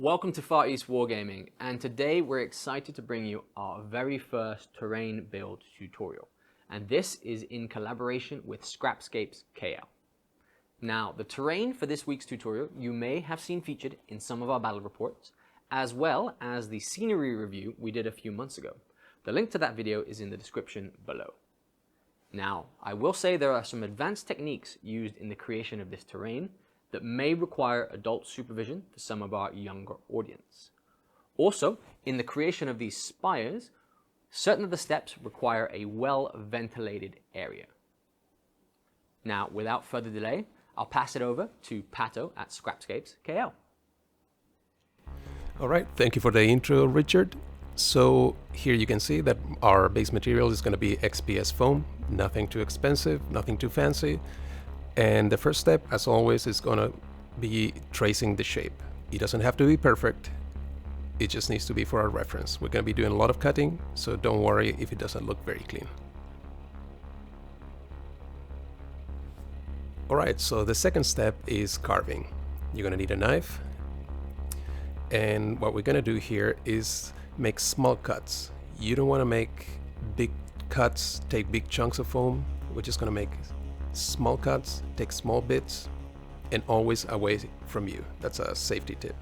Welcome to Far East Wargaming, and today we're excited to bring you our very first terrain build tutorial, and this is in collaboration with Scrapescapes KL. Now, the terrain for this week's tutorial you may have seen featured in some of our battle reports, as well as the scenery review we did a few months ago. The link to that video is in the description below. Now, I will say there are some advanced techniques used in the creation of this terrain that may require adult supervision for some of our younger audience. Also, in the creation of these spires, certain of the steps require a well-ventilated area. Now, without further delay, I'll pass it over to Pato at Scrapescapes KL. All right, thank you for the intro, Richard. So here you can see that our base material is going to be XPS foam, nothing too expensive, nothing too fancy. And the first step, as always, is going to be tracing the shape. It doesn't have to be perfect. It just needs to be for our reference. We're going to be doing a lot of cutting, so don't worry if it doesn't look very clean. All right, so the second step is carving. You're going to need a knife. And what we're going to do here is make small cuts. You don't want to make big cuts, take big chunks of foam. We're just going to make small cuts, take small bits, and always away from you. That's a safety tip.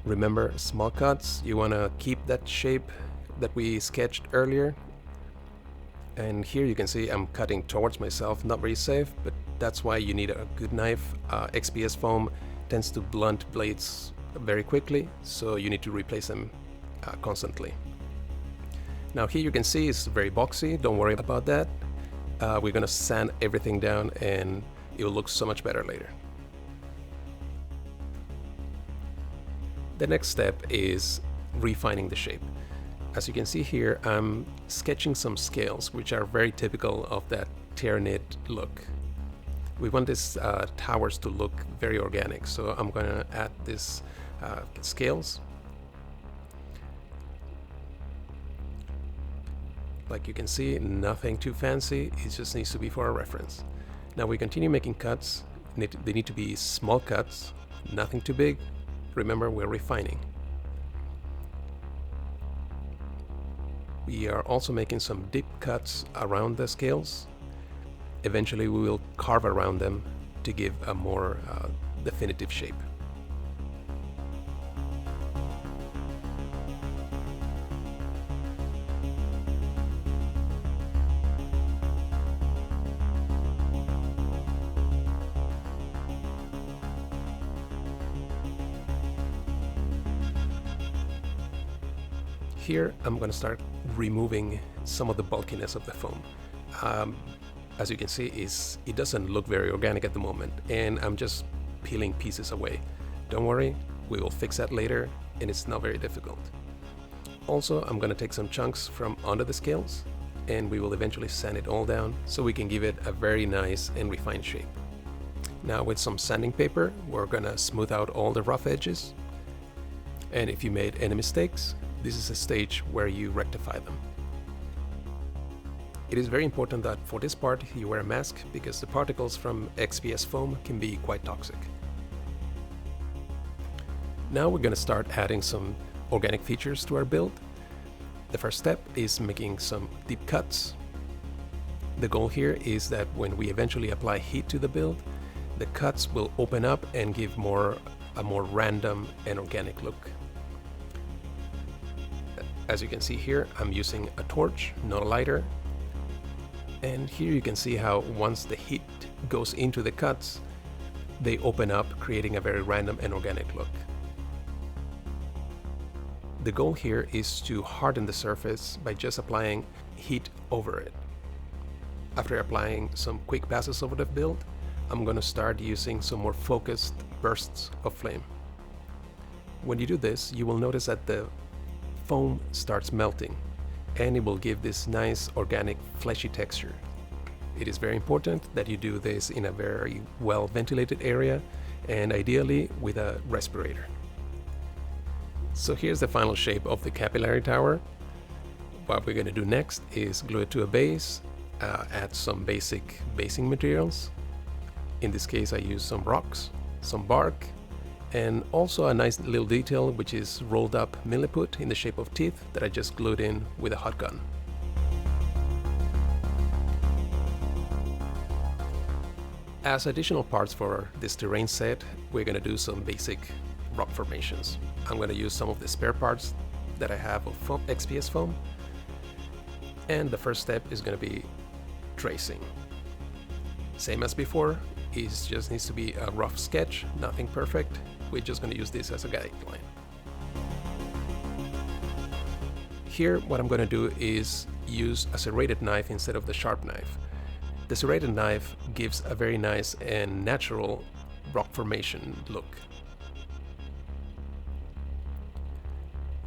Remember, small cuts, you want to keep that shape that we sketched earlier. And here you can see I'm cutting towards myself, not very safe, but that's why you need a good knife. XPS foam tends to blunt blades very quickly, so you need to replace them constantly. Now here you can see it's very boxy, don't worry about that. We're gonna sand everything down and it will look so much better later. The next step is refining the shape. As you can see here, I'm sketching some scales which are very typical of that Tyranid look. We want these towers to look very organic, so I'm gonna add these scales. Like you can see, nothing too fancy, it just needs to be for a reference. Now we continue making cuts. They need to be small cuts, nothing too big. Remember, we're refining. We are also making some deep cuts around the scales. Eventually we will carve around them to give a more definitive shape. Here I'm going to start removing some of the bulkiness of the foam. As you can see, it doesn't look very organic at the moment, and I'm just peeling pieces away. Don't worry, we will fix that later, and it's not very difficult. Also, I'm going to take some chunks from under the scales, and we will eventually sand it all down so we can give it a very nice and refined shape. Now with some sanding paper, we're going to smooth out all the rough edges. And if you made any mistakes, this is a stage where you rectify them. It is very important that for this part you wear a mask because the particles from XPS foam can be quite toxic. Now we're going to start adding some organic features to our build. The first step is making some deep cuts. The goal here is that when we eventually apply heat to the build, the cuts will open up and give a more random and organic look. As you can see here, I'm using a torch, not a lighter. And here you can see how once the heat goes into the cuts, they open up, creating a very random and organic look. The goal here is to harden the surface by just applying heat over it. After applying some quick passes over the build, I'm going to start using some more focused bursts of flame. When you do this, you will notice that the foam starts melting and it will give this nice organic fleshy texture. It is very important that you do this in a very well ventilated area and ideally with a respirator. So here's the final shape of the capillary tower. What we're going to do next is glue it to a base, add some basic basing materials. In this case I use some rocks, some bark, and also a nice little detail which is rolled up milliput in the shape of teeth that I just glued in with a hot gun. As additional parts for this terrain set, we're going to do some basic rock formations. I'm going to use some of the spare parts that I have of foam, XPS foam, and the first step is going to be tracing. Same as before, it just needs to be a rough sketch, nothing perfect. We're just going to use this as a guideline. Here what I'm going to do is use a serrated knife instead of the sharp knife. The serrated knife gives a very nice and natural rock formation look.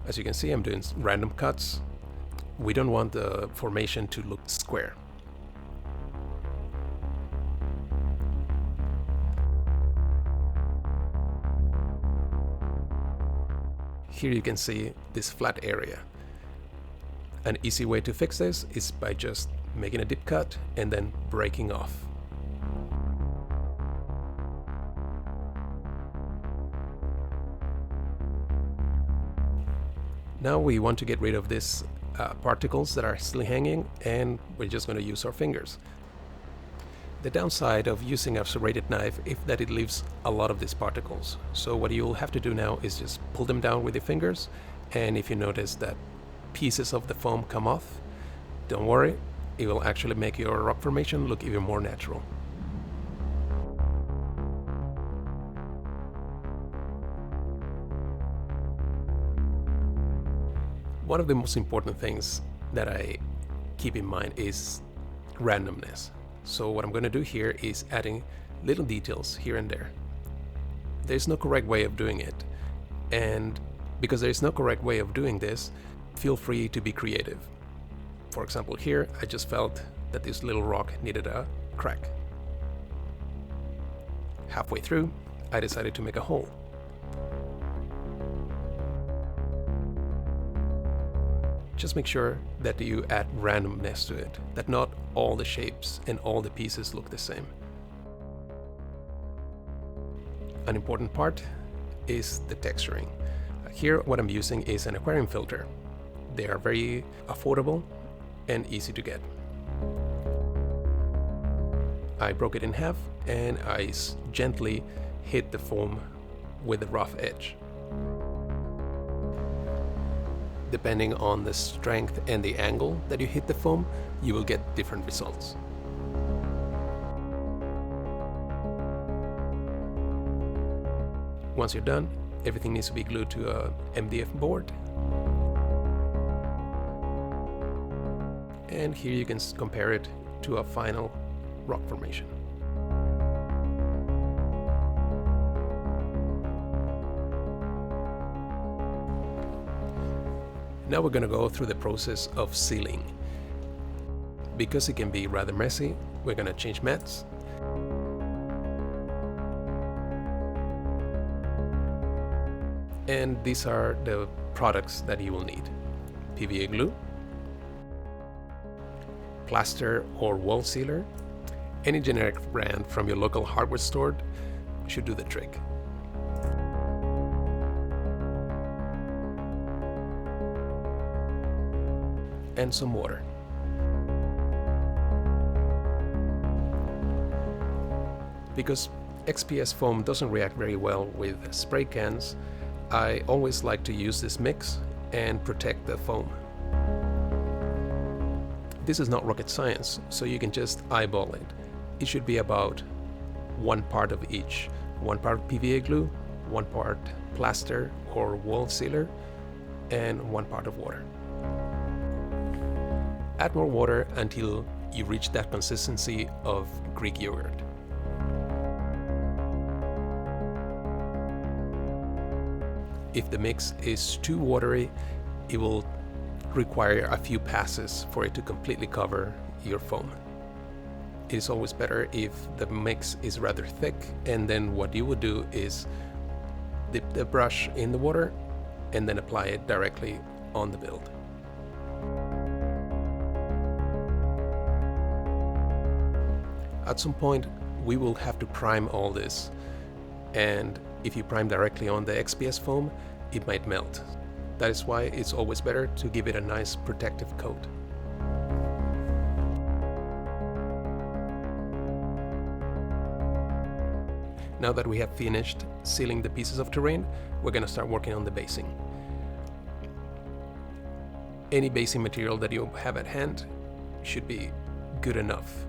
As you can see, I'm doing random cuts. We don't want the formation to look square. Here you can see this flat area. An easy way to fix this is by just making a dip cut and then breaking off. Now we want to get rid of these particles that are still hanging, and we're just going to use our fingers. The downside of using a serrated knife is that it leaves a lot of these particles. So what you'll have to do now is just pull them down with your fingers, and if you notice that pieces of the foam come off, don't worry, it will actually make your rock formation look even more natural. One of the most important things that I keep in mind is randomness. So what I'm going to do here is adding little details here and there. There's no correct way of doing it, and because there's no correct way of doing this, feel free to be creative. For example, here I just felt that this little rock needed a crack. Halfway through, I decided to make a hole. Just make sure that you add randomness to it, that not all the shapes and all the pieces look the same. An important part is the texturing. Here what I'm using is an aquarium filter. They are very affordable and easy to get. I broke it in half and I gently hit the foam with a rough edge. Depending on the strength and the angle that you hit the foam, you will get different results. Once you're done, everything needs to be glued to a MDF board. And here you can compare it to a final rock formation. Now we're going to go through the process of sealing. Because it can be rather messy, we're going to change mats. And these are the products that you will need. PVA glue, plaster or wall sealer, any generic brand from your local hardware store should do the trick. And some water. Because XPS foam doesn't react very well with spray cans, I always like to use this mix and protect the foam. This is not rocket science, so you can just eyeball it. It should be about 1 part of each. 1 part PVA glue, 1 part plaster or wall sealer, and 1 part of water. Add more water until you reach that consistency of Greek yogurt. If the mix is too watery, it will require a few passes for it to completely cover your foam. It is always better if the mix is rather thick, and then what you would do is dip the brush in the water and then apply it directly on the build. At some point we will have to prime all this, and if you prime directly on the XPS foam, it might melt. That is why it's always better to give it a nice protective coat. Now that we have finished sealing the pieces of terrain, we're going to start working on the basing. Any basing material that you have at hand should be good enough.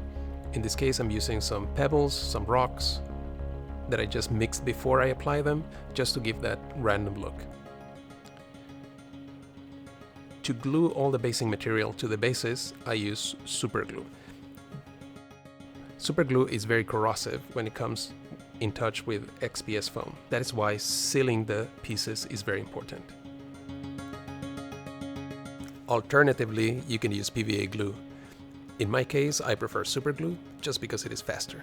In this case, I'm using some pebbles, some rocks that I just mixed before I apply them, just to give that random look. To glue all the basing material to the bases, I use super glue. Super glue is very corrosive when it comes in touch with XPS foam. That is why sealing the pieces is very important. Alternatively, you can use PVA glue. In my case, I prefer super glue just because it is faster.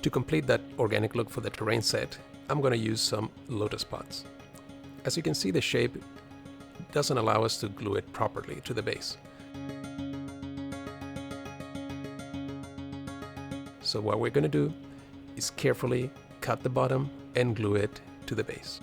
To complete that organic look for the terrain set, I'm going to use some Lotus pots. As you can see, the shape doesn't allow us to glue it properly to the base. So what we're going to do is carefully cut the bottom and glue it to the base.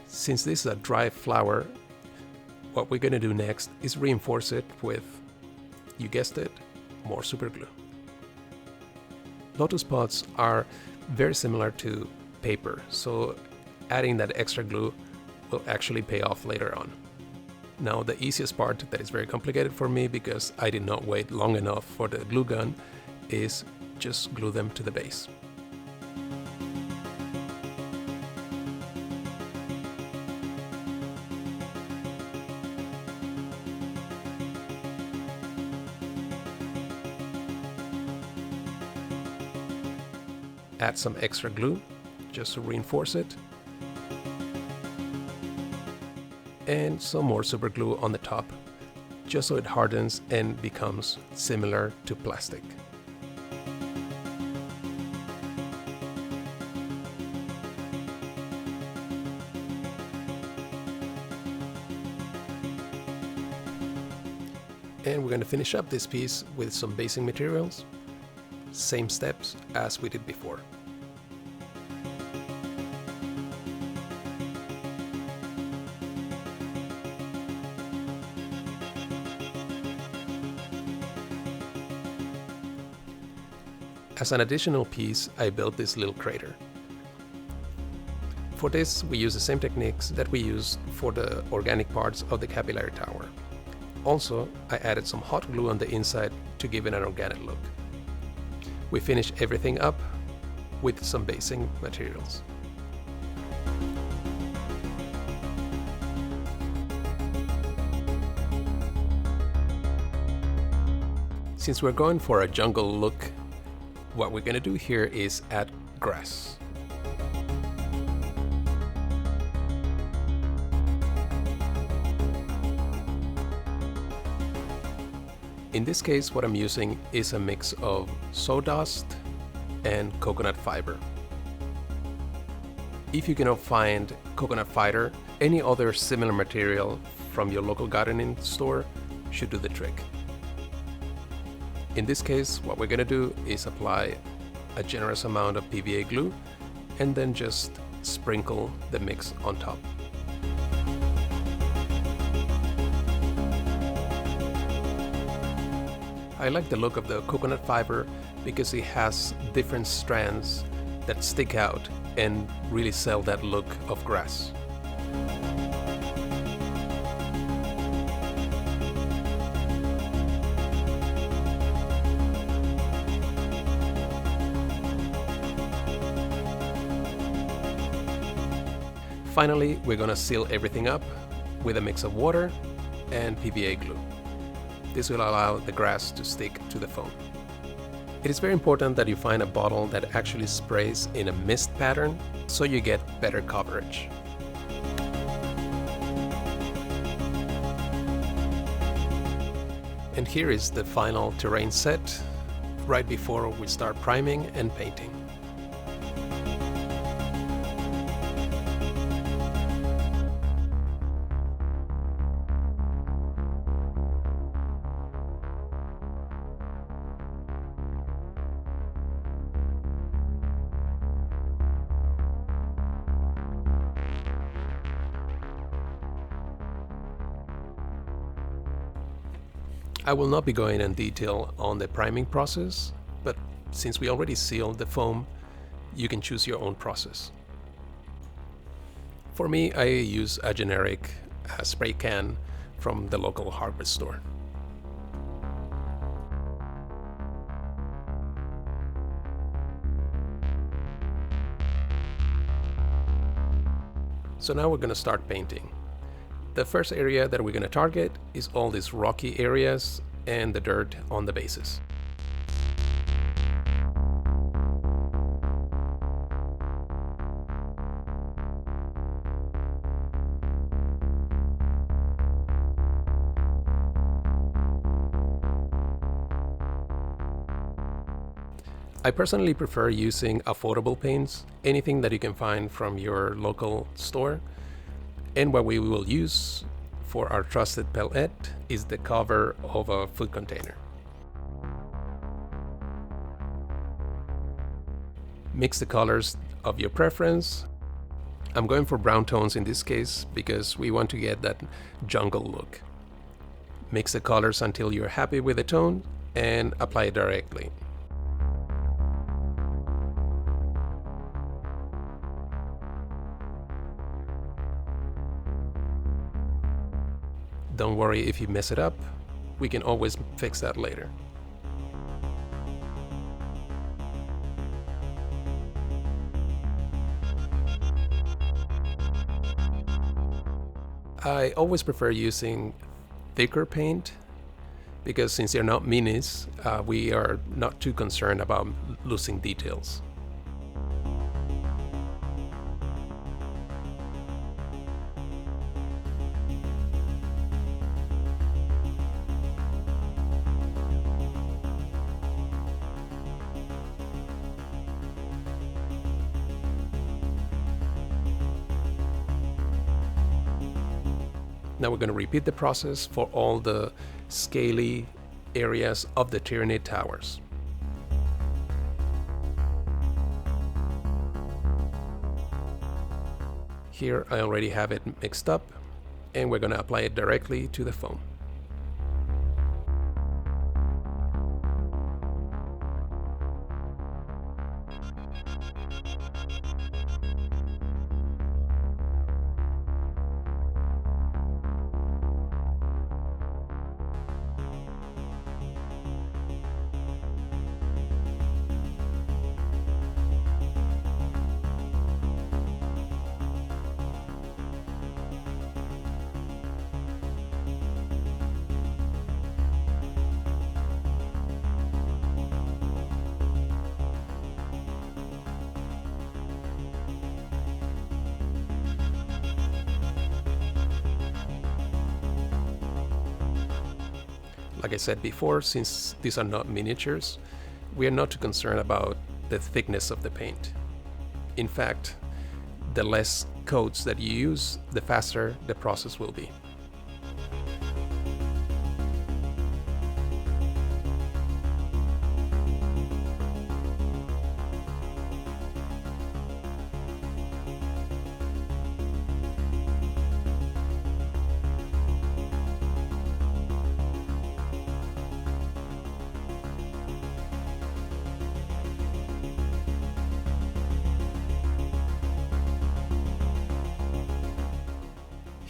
Since this is a dry flower, what we're going to do next is reinforce it with, you guessed it, more super glue. Lotus pots are very similar to paper, so adding that extra glue will actually pay off later on. Now the easiest part that is very complicated for me because I did not wait long enough for the glue gun is just glue them to the base. Add some extra glue just to reinforce it, and some more super glue on the top just so it hardens and becomes similar to plastic. And we're going to finish up this piece with some basing materials. Same steps as we did before. As an additional piece, I built this little crater. For this, we use the same techniques that we used for the organic parts of the capillary tower. Also, I added some hot glue on the inside to give it an organic look. We finish everything up with some basing materials. Since we're going for a jungle look, what we're going to do here is add grass. In this case, what I'm using is a mix of sawdust and coconut fiber. If you cannot find coconut fiber, any other similar material from your local gardening store should do the trick. In this case, what we're going to do is apply a generous amount of PVA glue and then just sprinkle the mix on top. I like the look of the coconut fiber because it has different strands that stick out and really sell that look of grass. Finally, we're going to seal everything up with a mix of water and PVA glue. This will allow the grass to stick to the foam. It is very important that you find a bottle that actually sprays in a mist pattern so you get better coverage. And here is the final terrain set right before we start priming and painting. I will not be going in detail on the priming process, but since we already sealed the foam, you can choose your own process. For me, I use a generic spray can from the local hardware store. So now we're going to start painting. The first area that we're going to target is all these rocky areas and the dirt on the bases. I personally prefer using affordable paints, anything that you can find from your local store. And what we will use for our trusted palette is the cover of a food container. Mix the colors of your preference. I'm going for brown tones in this case because we want to get that jungle look. Mix the colors until you're happy with the tone and apply it directly. Don't worry if you mess it up, we can always fix that later. I always prefer using thicker paint because since they're not minis, we are not too concerned about losing details. Now we're going to repeat the process for all the scaly areas of the Tyranid towers. Here I already have it mixed up, and we're going to apply it directly to the foam. Like I said before, since these are not miniatures, we are not too concerned about the thickness of the paint. In fact, the less coats that you use, the faster the process will be.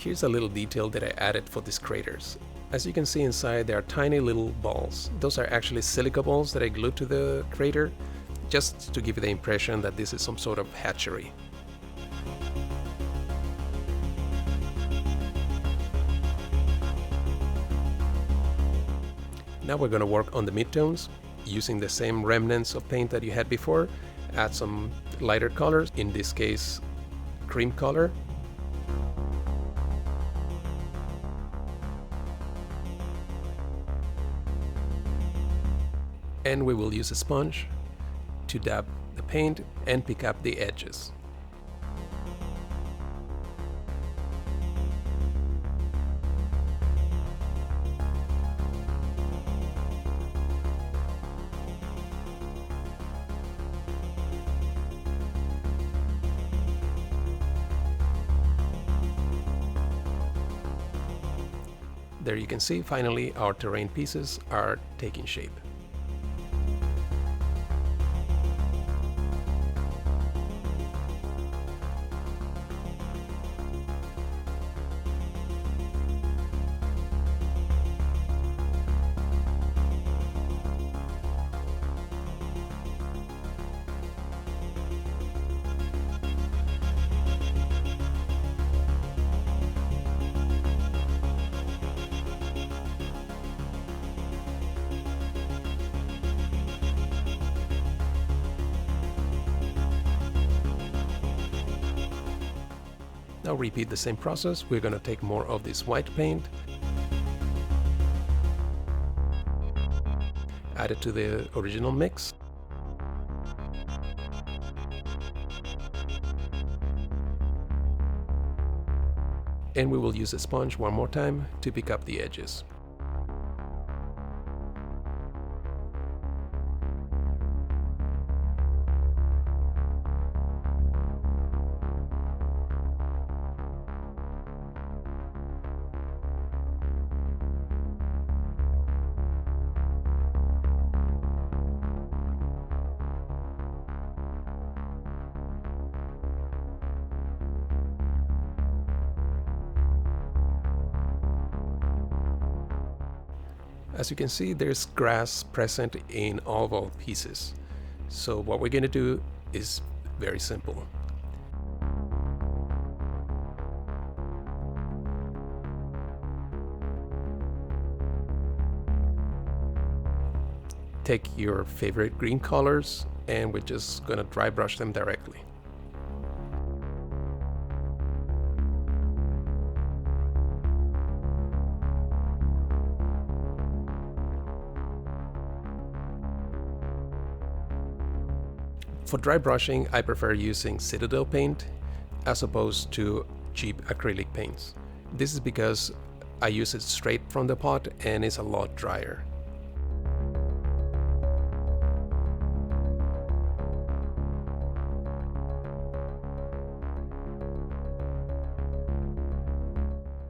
Here's a little detail that I added for these craters. As you can see inside, there are tiny little balls. Those are actually silica balls that I glued to the crater, just to give you the impression that this is some sort of hatchery. Now we're going to work on the midtones, using the same remnants of paint that you had before. Add some lighter colors, in this case cream color. And we will use a sponge to dab the paint and pick up the edges. There you can see finally our terrain pieces are taking shape. Now repeat the same process. We're going to take more of this white paint, add it to the original mix, and we will use a sponge one more time to pick up the edges. As you can see, there's grass present in all of our pieces. So what we're going to do is very simple. Take your favorite green colors and we're just going to dry brush them directly. For dry brushing, I prefer using Citadel paint as opposed to cheap acrylic paints. This is because I use it straight from the pot and it's a lot drier.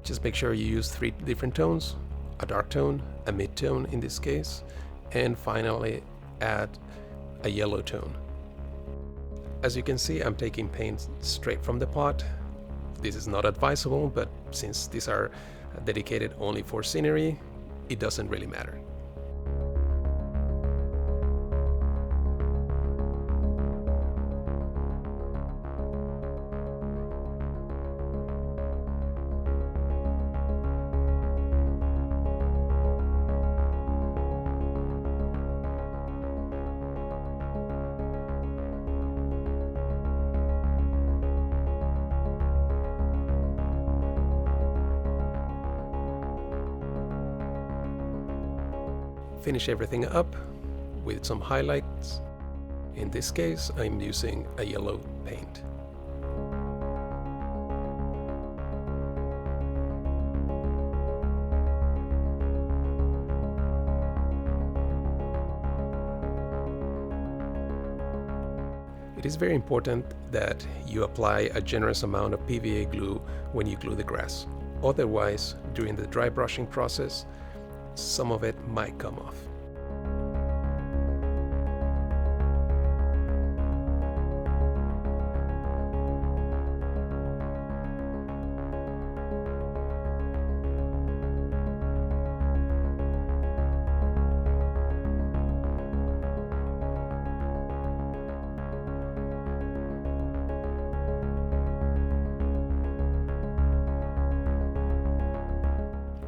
Just make sure you use 3 different tones, a dark tone, a mid-tone in this case, and finally add a yellow tone. As you can see, I'm taking paint straight from the pot. This is not advisable, but since these are dedicated only for scenery, it doesn't really matter. Finish everything up with some highlights. In this case, I'm using a yellow paint. It is very important that you apply a generous amount of PVA glue when you glue the grass. Otherwise, during the dry brushing process, some of it might come off.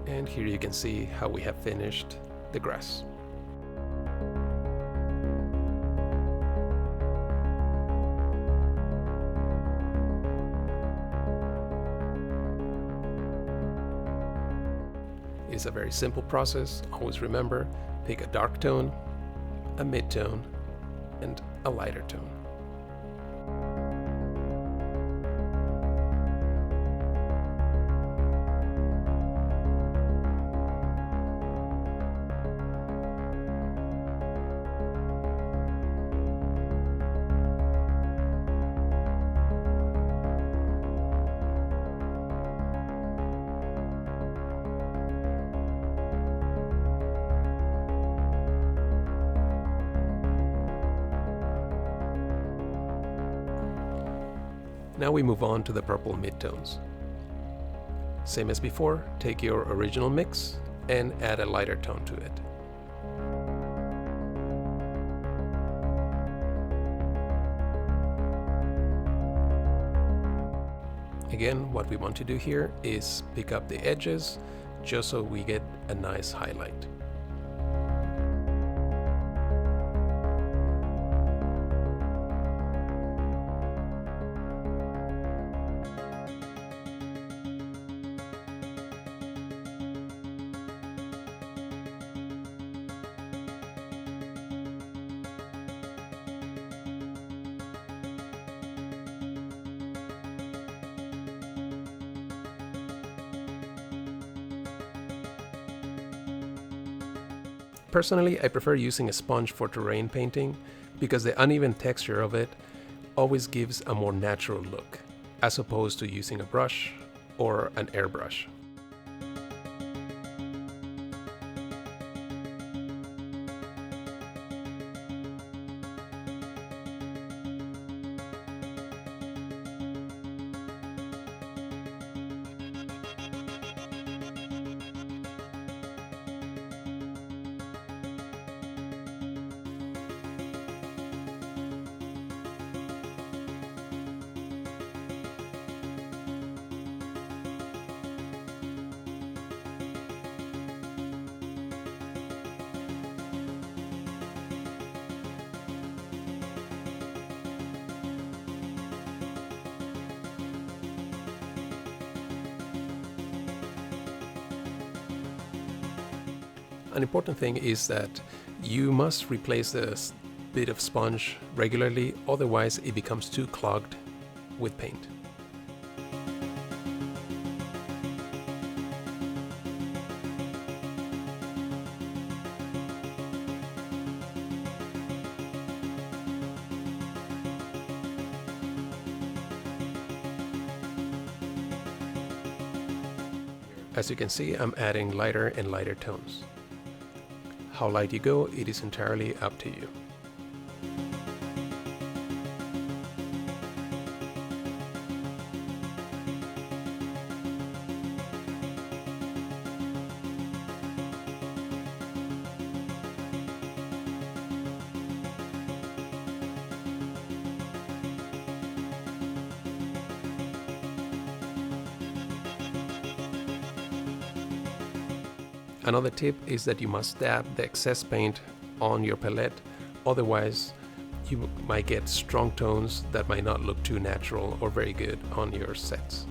And here you can see how we have finished the grass. It's a very simple process. Always remember, pick a dark tone, a mid-tone, and a lighter tone. Now we move on to the purple midtones. Same as before, take your original mix and add a lighter tone to it. Again, what we want to do here is pick up the edges just so we get a nice highlight. Personally, I prefer using a sponge for terrain painting because the uneven texture of it always gives a more natural look, as opposed to using a brush or an airbrush. An important thing is that you must replace this bit of sponge regularly, otherwise it becomes too clogged with paint. As you can see, I'm adding lighter and lighter tones. How light you go, it is entirely up to you. Another tip is that you must dab the excess paint on your palette, otherwise you might get strong tones that might not look too natural or very good on your sets.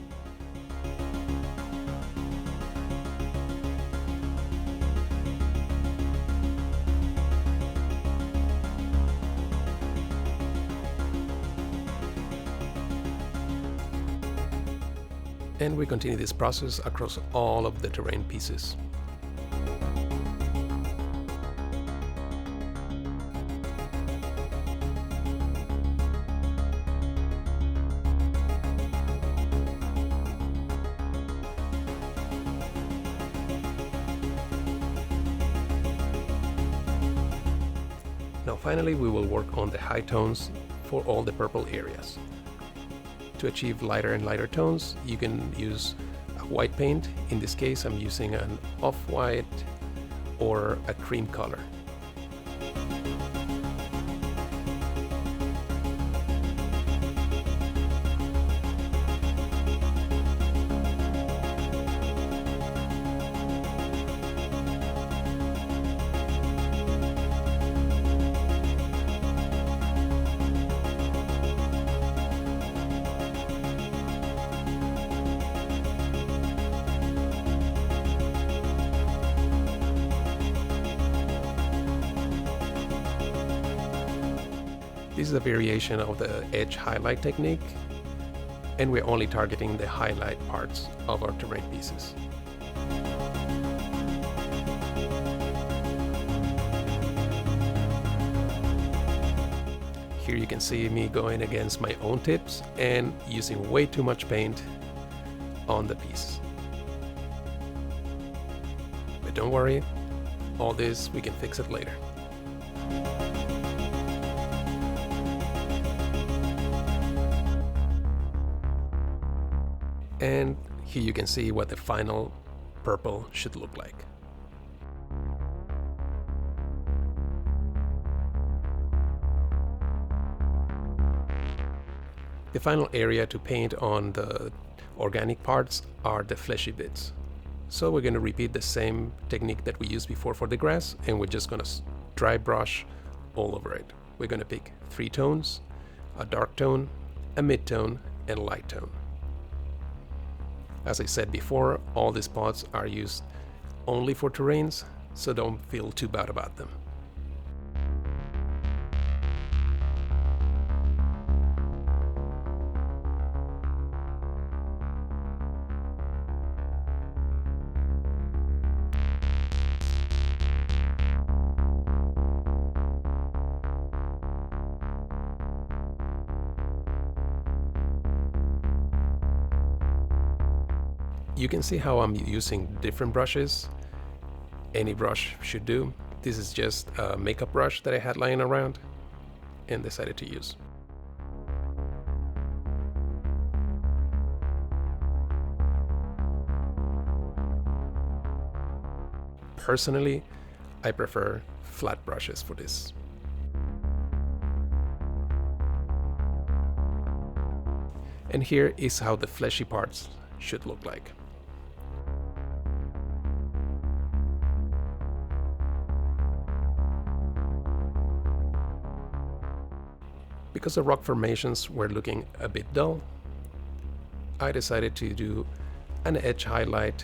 And we continue this process across all of the terrain pieces. Now finally we will work on the high tones for all the purple areas. To achieve lighter and lighter tones, you can use a white paint. In this case I'm using an off-white or a cream color. This is a variation of the edge highlight technique, and we're only targeting the highlight parts of our terrain pieces. Here you can see me going against my own tips and using way too much paint on the piece. But don't worry, all this we can fix it later. And here you can see what the final purple should look like. The final area to paint on the organic parts are the fleshy bits. So we're going to repeat the same technique that we used before for the grass, and we're just going to dry brush all over it. We're going to pick 3 tones, a dark tone, a mid-tone, and a light tone. As I said before, all these spots are used only for terrains, so don't feel too bad about them. You can see how I'm using different brushes. Any brush should do. This is just a makeup brush that I had lying around and decided to use. Personally, I prefer flat brushes for this. And here is how the fleshy parts should look like. Because the rock formations were looking a bit dull, I decided to do an edge highlight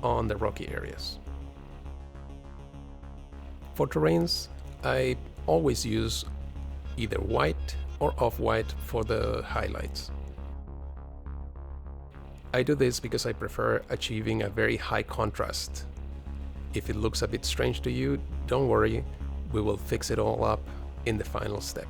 on the rocky areas. For terrains, I always use either white or off-white for the highlights. I do this because I prefer achieving a very high contrast. If it looks a bit strange to you, don't worry, we will fix it all up in the final step.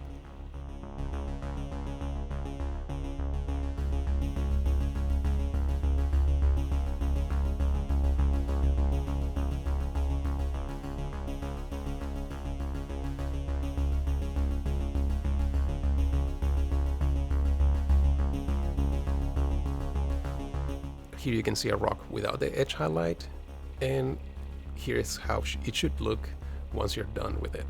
Here you can see a rock without the edge highlight, and here is how it should look once you're done with it.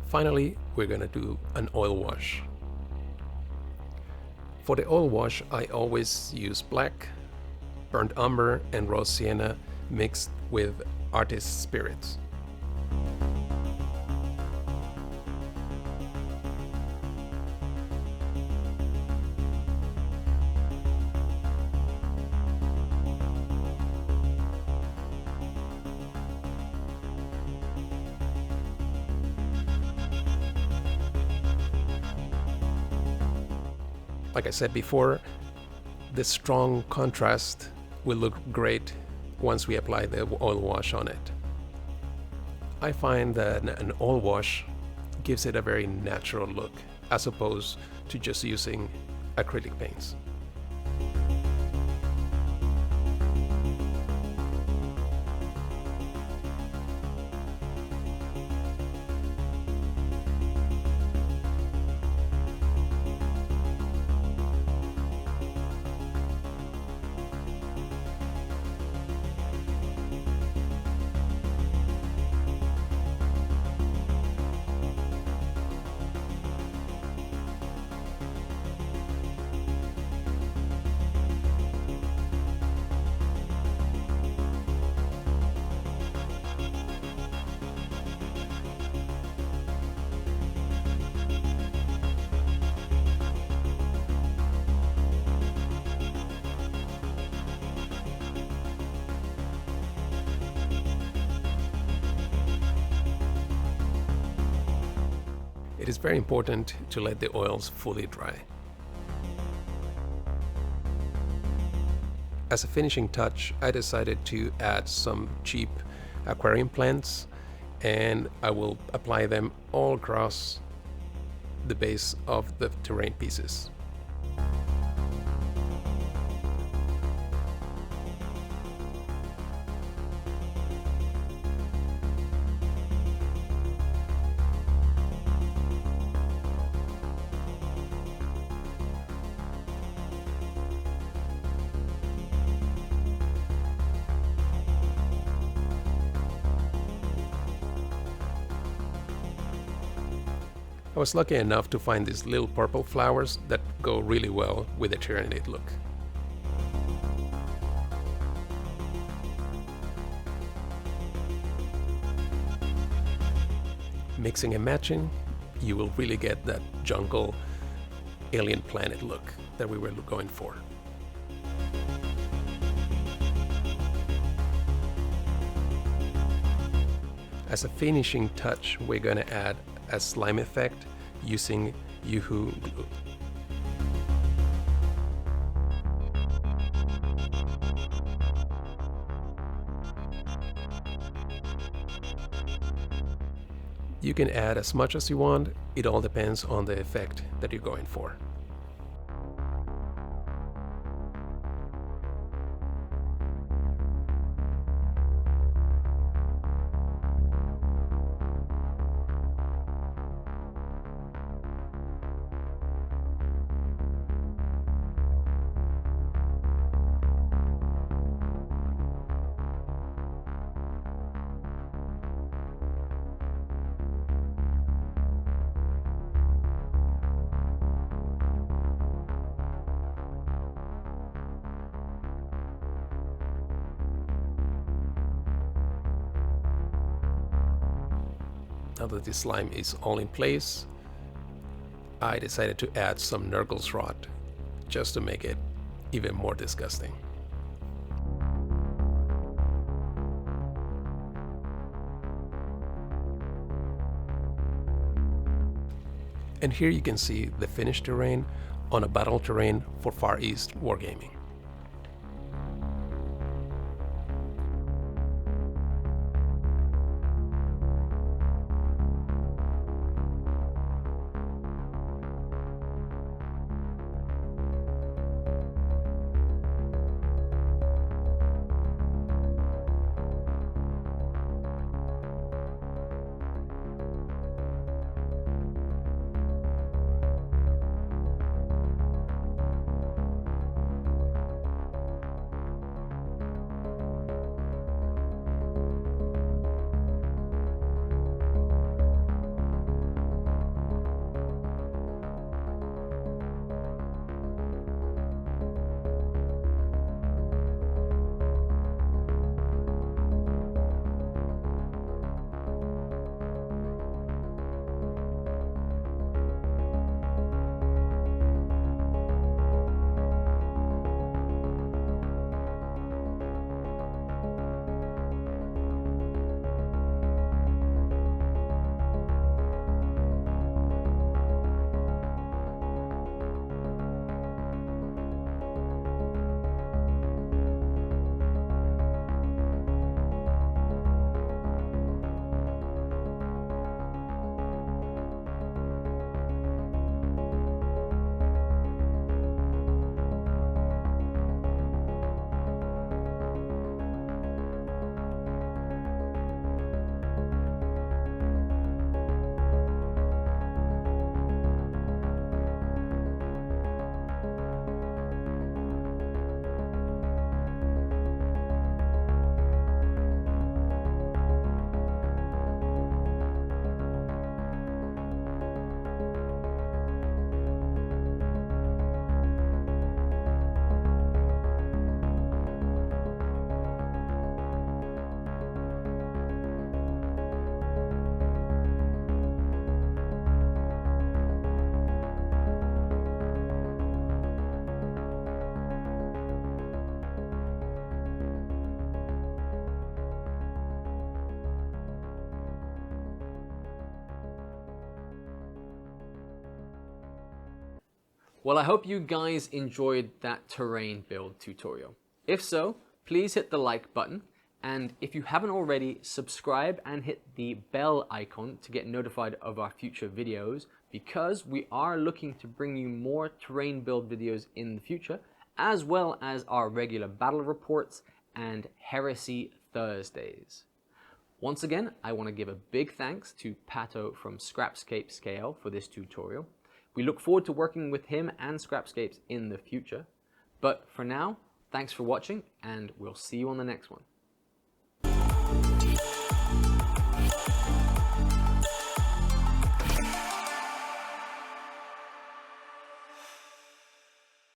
Finally, we're gonna do an oil wash. For the oil wash, I always use black, burnt umber, and raw sienna mixed with artist spirits. Like I said before, the strong contrast will look great once we apply the oil wash on it. I find that an oil wash gives it a very natural look as opposed to just using acrylic paints. It is very important to let the oils fully dry. As a finishing touch, I decided to add some cheap aquarium plants, and I will apply them all across the base of the terrain pieces. I was lucky enough to find these little purple flowers that go really well with the Tyranid look. Mixing and matching, you will really get that jungle alien planet look that we were going for. As a finishing touch, we're going to add a slime effect using Yoo-Hoo glue. You can add as much as you want, it all depends on the effect that you're going for. Now that the slime is all in place, I decided to add some Nurgle's rot just to make it even more disgusting. And here you can see the finished terrain on a battle terrain for Far East Wargaming. Well, I hope you guys enjoyed that terrain build tutorial. If so, please hit the like button, and if you haven't already, subscribe and hit the bell icon to get notified of our future videos, because we are looking to bring you more terrain build videos in the future, as well as our regular battle reports and Heresy Thursdays. Once again, I want to give a big thanks to Pato from Scrapescapes KL for this tutorial. We look forward to working with him and Scrapescapes in the future. But for now, thanks for watching, and we'll see you on the next one.